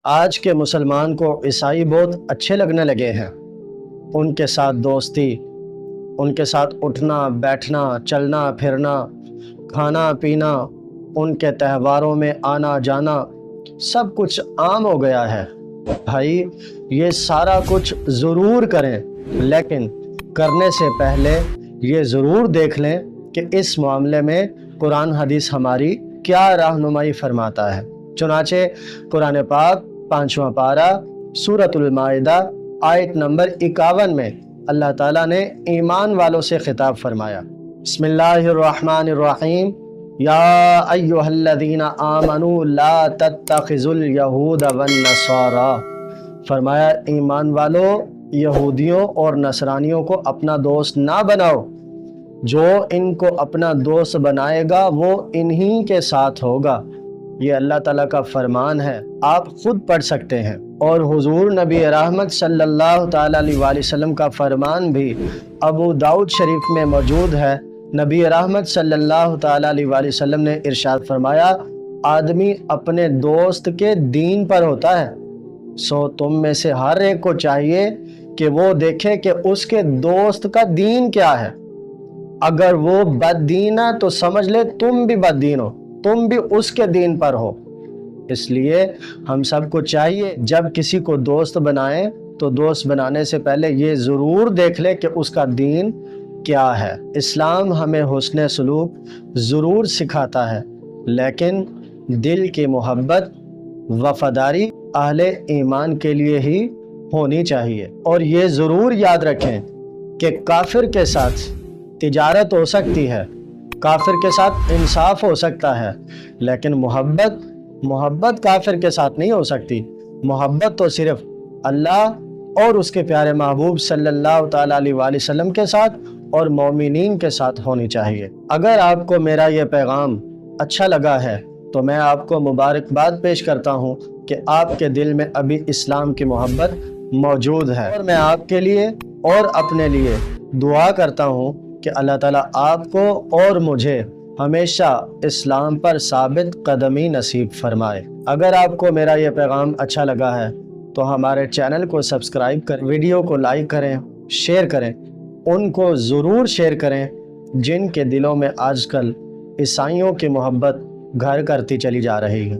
آج کے مسلمان کو عیسائی بہت اچھے لگنے لگے ہیں۔ ان کے ساتھ دوستی، ان کے ساتھ اٹھنا بیٹھنا، چلنا پھرنا، کھانا پینا، ان کے تہواروں میں آنا جانا، سب کچھ عام ہو گیا ہے۔ بھائی یہ سارا کچھ ضرور کریں، لیکن کرنے سے پہلے یہ ضرور دیکھ لیں کہ اس معاملے میں قرآن حدیث ہماری کیا رہنمائی فرماتا ہے۔ چنانچہ قرآن پاک 5واں پارہ سورۃ المائدہ آیت نمبر 51 میں اللہ تعالیٰ نے ایمان والوں سے خطاب فرمایا۔ بسم اللہ الرحمن الرحیم، یا ایہا الذین آمنوا لا تتخذوا الیہود والنصارى، فرمایا ایمان والو یہودیوں اور نصرانیوں کو اپنا دوست نہ بناؤ، جو ان کو اپنا دوست بنائے گا وہ انہی کے ساتھ ہوگا۔ یہ اللہ تعالیٰ کا فرمان ہے، آپ خود پڑھ سکتے ہیں۔ اور حضور نبی رحمت صلی اللہ تعالیٰ علیہ وآلہ وسلم کا فرمان بھی ابو داؤد شریف میں موجود ہے۔ نبی رحمت صلی اللہ تعالیٰ علیہ وآلہ وسلم نے ارشاد فرمایا، آدمی اپنے دوست کے دین پر ہوتا ہے، سو تم میں سے ہر ایک کو چاہیے کہ وہ دیکھے کہ اس کے دوست کا دین کیا ہے۔ اگر وہ بد دین ہے تو سمجھ لے تم بھی بد دین ہو، تم بھی اس کے دین پر ہو۔ اس لیے ہم سب کو چاہیے جب کسی کو دوست بنائیں تو دوست بنانے سے پہلے یہ ضرور دیکھ لے کہ اس کا دین کیا ہے۔ اسلام ہمیں حسن سلوک ضرور سکھاتا ہے، لیکن دل کی محبت وفاداری اہل ایمان کے لیے ہی ہونی چاہیے۔ اور یہ ضرور یاد رکھیں کہ کافر کے ساتھ تجارت ہو سکتی ہے، کافر کے ساتھ انصاف ہو سکتا ہے، لیکن محبت کافر کے ساتھ نہیں ہو سکتی۔ محبت تو صرف اللہ اور اس کے پیارے محبوب صلی اللہ تعالیٰ علیہ وآلہ وسلم کے ساتھ اور مومنین کے ساتھ ہونی چاہیے۔ اگر آپ کو میرا یہ پیغام اچھا لگا ہے تو میں آپ کو مبارکباد پیش کرتا ہوں کہ آپ کے دل میں ابھی اسلام کی محبت موجود ہے، اور میں آپ کے لیے اور اپنے لیے دعا کرتا ہوں کہ اللہ تعالیٰ آپ کو اور مجھے ہمیشہ اسلام پر ثابت قدمی نصیب فرمائے۔ اگر آپ کو میرا یہ پیغام اچھا لگا ہے تو ہمارے چینل کو سبسکرائب کریں، ویڈیو کو لائک کریں، شیئر کریں، ان کو ضرور شیئر کریں جن کے دلوں میں آج کل عیسائیوں کی محبت گھر کرتی چلی جا رہی ہے۔